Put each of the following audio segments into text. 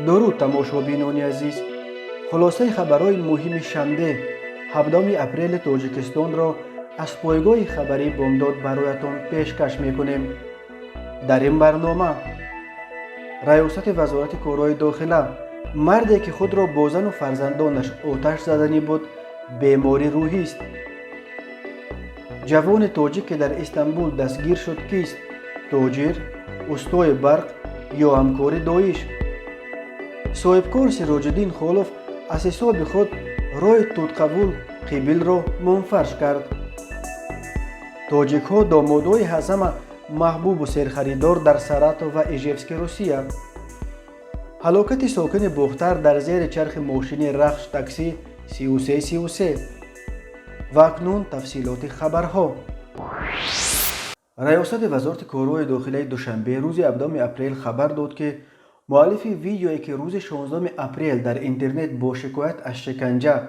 درود تماشابینان عزیز. خلاصه خبرهای مهم شنبه 17 اپریل تاجیکستان را از پایگاه خبری بومدود برایتان پشکش میکنیم. در این برنامه ریاست وزارت کارهای داخله مردی که خود را با زن و فرزندانش آتش زدنی بود بیماری روحی است. جوان تاجیک که در استانبول دستگیر شد کیست؟ تاجر، استاد برق یا همکار داعش؟ صاحبکار سراجالدین خالف از حساب خود راه توتقبول قبیل را منفرش کرد. تاجیک ها دامادای حزم محبوب و سرخریدار در سرات و ایژیوسک روسیه. هلاکت ساکن بختر در زیر چرخ ماشین رخش تاکسی 3333. و اکنون تفصیلات خبرها. ریاست وزارت کارهای داخلی دوشنبه روز 17 اپریل خبر داد که مؤلف ویدیویی که روز 16 اپریل در اینترنت با شکایت از شکنجه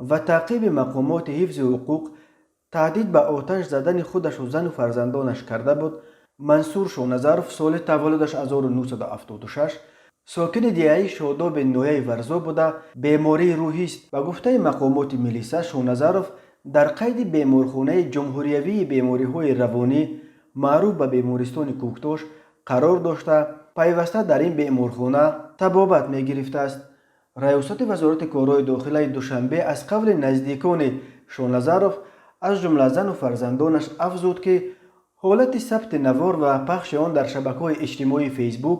و تعقیب مقامات حفظ حقوق تهدید به آتش زدن خودش و زن و فرزندانش کرده بود، منصور شونظرف سال تولدش 1976 ساکن دیهه شاداب نویه ورزا بوده بیماری روحی است. و گفته مقامات ملیسا شونظرف در قید بیمارخانه جمهوریوی بیماری‌های روانی معروف به بیمارستان کوکتاش قرار داشته پیوسته در این بیمارخانه طبابت می گرفته است. ریاست وزارت کارهای داخلی دوشنبه از قول نزدیکان شونظرف از جمله زن و فرزندانش افزود که حالت ثبت نوار و پخش آن در شبکه‌های اجتماعی فیسبوک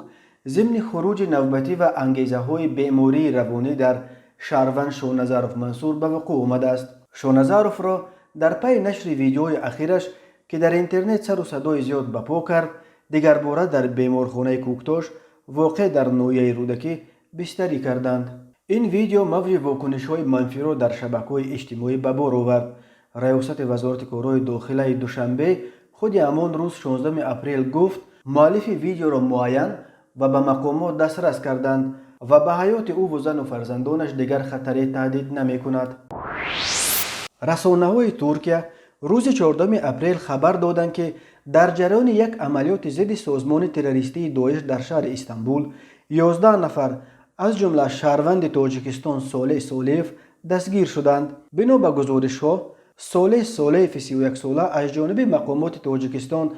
ضمن خروج نوبتی و انگیزه‌های بیماری روانی در شهروند شونظرف منصور به وقوع آمده است. شونظرف را در پی نشر ویدیوهای اخیرش که در اینترنت سر و صدای زیاد بپا کرد، دیگر باره در بیمارخانه کوکتاش واقع در نویه رودکی بستری کردند. این ویدیو موج واکنش‌های منفی را در شبکه‌های اجتماعی به بار آورد. ریاست وزارت کارهای داخلی دوشنبه خود همان روز 16 اپریل گفت مؤلف ویدیو را معین و به مقامات دسترس کردند و به حیات او و زن و فرزندانش دیگر خطری تهدید نمی کند. رسانه‌های ترکیه روز 14 اپریل خبر دادند که در جریان یک عملیات ضد سازمان تروریستی داعش در شهر استانبول 11 نفر از جمله شهروند تاجیکستان سالی سالیف دستگیر شدند. بنا به گزارش‌ها سالی سالیف 31 ساله از جانب مقامات تاجیکستان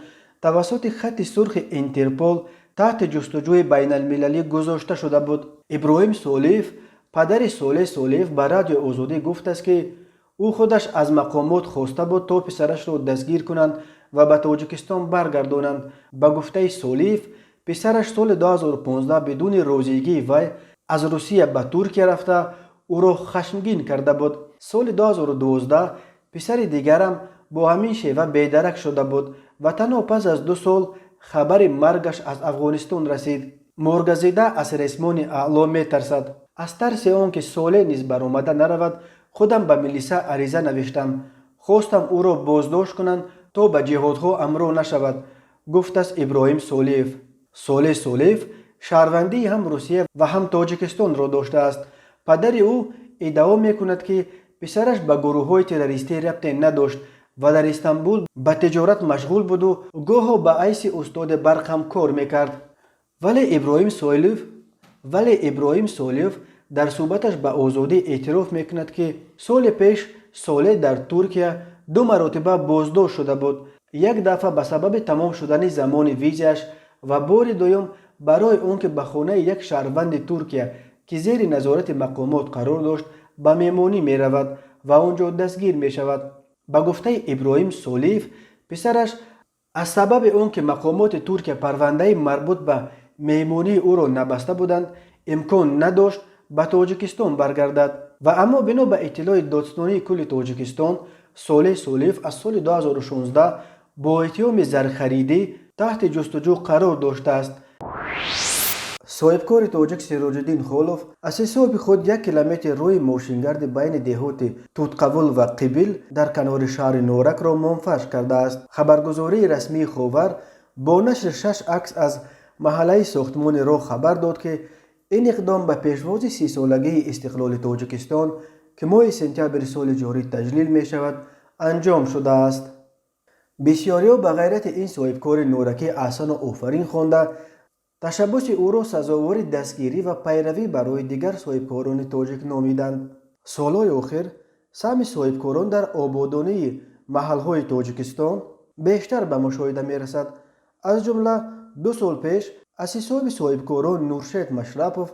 توسط خط سرخ اینترپول تحت جستجوی بین المللی گذاشته شده بود. ابراهیم سالیف پدر سالی سالیف به رادیو آزادی گفت است که او خودش از مقامات خواسته بود تا پسرش را دستگیر کنند و به تاجیکستان برگردانند. به گفته سالیف پسرش سال 2015 بدون رازیگی وی از روسیه به ترکیه رفته او را خشمگین کرده بود. سال 2012 پسر دیگرم با همین شیوه بیدرک شده بود و تنها پس از 2 سال خبر مرگش از افغانستان رسید. مرغزیده از رسمان اعلا می ترسد. از ترس آنکه سالی نیز برآمده نرود خودم به ملیسا عریضه نوشتم. خواستم او را بازداشت کنند تا به جهادها امرو نشود، گفت است ابراهیم سالیف. سالی سالیف شهروندی هم روسیه و هم تاجیکستان را داشته است. پدر او ادعا می کند که پسرش به گروه‌های تروریستی ربطی نداشت و در استانبول به تجارت مشغول بود و گاه به حیث استاد برق هم کار میکرد. ولی ابراهیم سالیف در صحبتش به آزادی اعتراف میکند که سال پیش سالی در ترکیه 2 مرتبه بازداشت شده بود. یک دفعه به سبب تمام شدن زمان ویزش و بار دوم برای آنکه به خانه یک شهروند ترکیه که زیر نظارت مقامات قرار داشت به مهمانی می رود و آنجا دستگیر می شود. به گفته ابراهیم سالیف پسرش از سبب آنکه مقامات ترکیه پرونده مربوط به مهمانی او را نبسته بودند امکان نداشت به تاجیکستان برگردد و اما بنا به اطلاع دادستانی کل تاجیکستان سالی سالیف از سال 2016 با اتهام زرخریدی تحت جستجو قرار داشته است. صاحبکار تاجیک سراجالدین خالف از حساب خود 1 کیلومتر روی ماشینگرد بین دهات توتقبول و قبیل در کنار شهر نورک را منفرش کرده است. خبرگزاری رسمی خاور با نشر 6 عکس از محله ساختمان را خبر داد که این اقدام به پیشواز 30 سالگی استقلال تاجیکستان که ماه سپتامبر سال جاری تجلیل می شود انجام شده است. بسیاری به غیرت این صاحبکار نورکی احسان و آفرین خوانده تشبث او را سزاوار دستگیری و پیروی برای دیگر صاحبکاران تاجیک نامیدند. سالهای آخر سهم صاحبکاران در آبادانی محلهای تاجیکستان بیشتر به مشاهده می رسد. از جمله 2 سال پیش از حساب صاحبکاران نورشید مشرفوف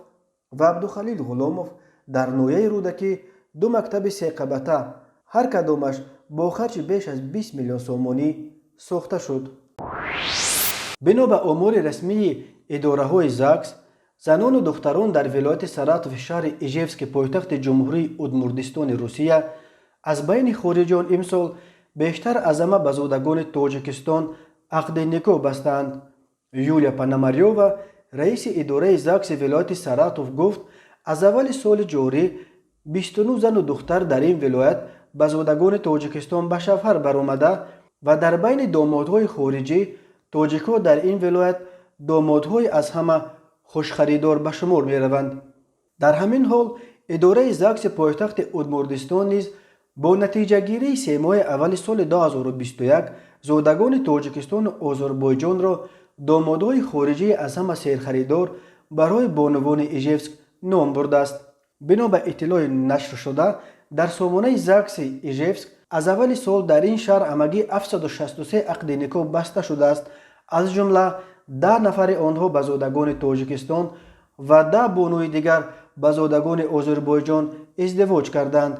و عبدالخلیل غلاموف در نویه رودکی 2 مکتب 3 قبطه هر کدامش با خرج بیش از 20 میلیون سومانی ساخته شد. بنا به آمار رسمی اداره های زاکس، زنان و دختران در ولایت ساراتوف شهر ایژیوسک پایتخت جمهوری ادمردستان روسیه از بین خارجیان امسال بیشتر از همه به زادگان تاجیکستان عقد نکاح بستند. یولیا پاناماریووا رئیس اداره زاکس ولایت ساراتوف گفت از اول سال جاری 29 زن و دختر در این ولایت به زادگان تاجیکستان به شوهر برآمده و در بین دامادهای خارجی تاجیک‌ها در این ولایت دامادهای از همه خوشخریدار به شمار می روند. در همین حال اداره زاکس پایتخت ادمردستان نیز با نتیجه گیری 3 ماه اول سال 2021 زادگان تاجیکستان و آذربایجان را دامادهای خارجی از همه سرخریدار برای بانوان ایژیوسک نام برده است. بنا به اطلاع نشر شده در سامانه زاکس ایژیوسک از اول سال در این شهر همگی 763 عقد نکاح بسته شده است. از جمله 10 نفر آنها به زادگان تاجیکستان و 10 بانوی دیگر به زادگان آذربایجان ازدواج کردند.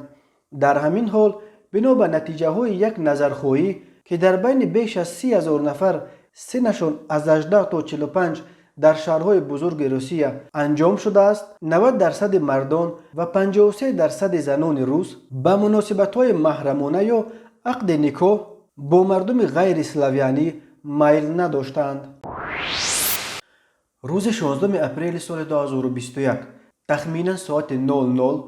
در همین حال بنا به نتیجه های یک نظرخواهی که در بین بیش از 30,000 نفر سنشان از 18 تا 45 در شهرهای بزرگ روسیه انجام شده است، 90% مردان و 53% زنان روس به مناسبت‌های محرمانه یا عقد نکاح با مردم غیر اسلاویانی میل نداشتند. روز 16 اپریل سال 2021 تخمینا ساعت 00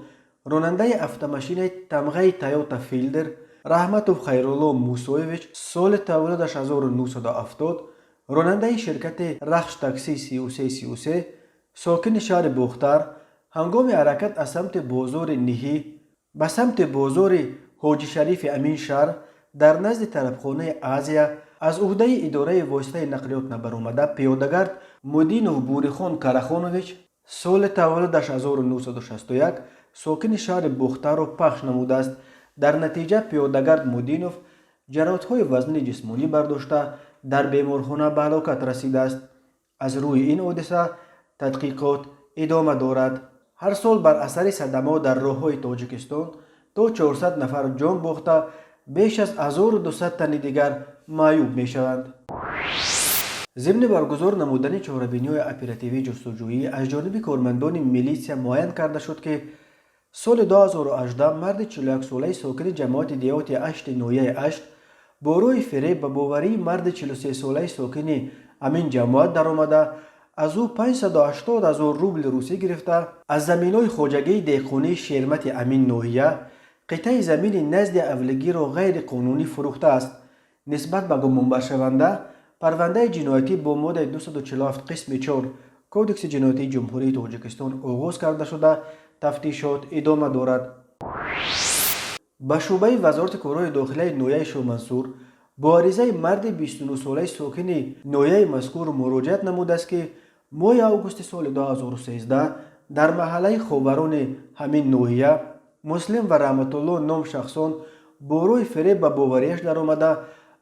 راننده автомашین تمغه تویوتا فیلدر رحمتوف خیرالله موسویویچ سال تولدش 1970 راننده شرکت رخش تاکسی 3333 ساکن شهر بختر هنگام حرکت از سمت بازار نهی به سمت بازار حاجی شریف امین شهر در نزد طرفخانه آزیا از عهده اداره واسطه نقلیات نبرآمده پیاده‌گرد مدینوف بوریخان کارخانویچ سال تولدش 1961 ساکن شهر بختر را پخش نموده است. در نتیجه پیاده‌گرد مدینوف جراحت‌های وزنی جسمانی برداشته در بیمارخانه به هلاکت رسیده است. از روی این حادثه تحقیقات ادامه دارد. هر سال بر اثر صدمات در راه‌های تاجیکستان تا 400 نفر جان باخته بیش از 1200 تن دیگر معیوب می شوند. ضمن برگزار نمودن چهاربینی‌های اپراتیوی جستجویی از جانب کارمندان میلیسیا معین کرده شد که سال 2018 مرد 41 ساله ساکن جماعت دیهات 8 نویه 8 با روی فریب به باوری مرد 43 ساله ساکن همین جماعت درآمده از او 580,000 روبل روسی گرفته از زمین‌های خواجگی دهقانی شرمت امین نوحیه قطعه زمین نزد اولگی را غیر قانونی فروخته است. نسبت به گمانبر شونده پرونده جنایتی با ماده 247 قسم 4 کودکس جنایتی جمهوری تاجیکستان آغاز کرده شده تفتیشات ادامه دارد. به شعبه وزارت کارهای داخلی نویه شومنصور با عریضه مرد 29 ساله ساکن نویه مذکور مراجعت نموده است که ماه اوگوست سال 2013 در محله خاوران همین نوحیه مسلم و رحمت الله نام شخصان با روی فریب به باوریش در آمده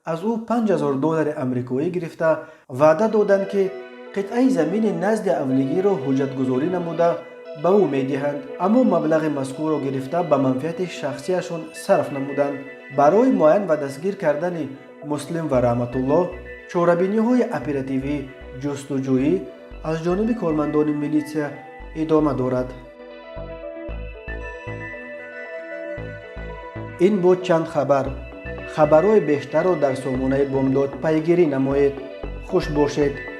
از او $5,000 امریکایی گرفته وعده دادند که قطعه زمین نزد اولگی را حجت گذاری نموده به او می دهند، اما مبلغ مذکور را گرفته به منفعت شخصیشان صرف نمودند. برای معاین و دستگیر کردن مسلم و رحمت الله چهاربینی‌های اپراتیوی جستجویی از جانب کارمندان میلیسیا ادامه دارد. این بود چند خبر. خبرهای بیشتر را در سامانه بامداد پیگیری نمایید. خوش باشید.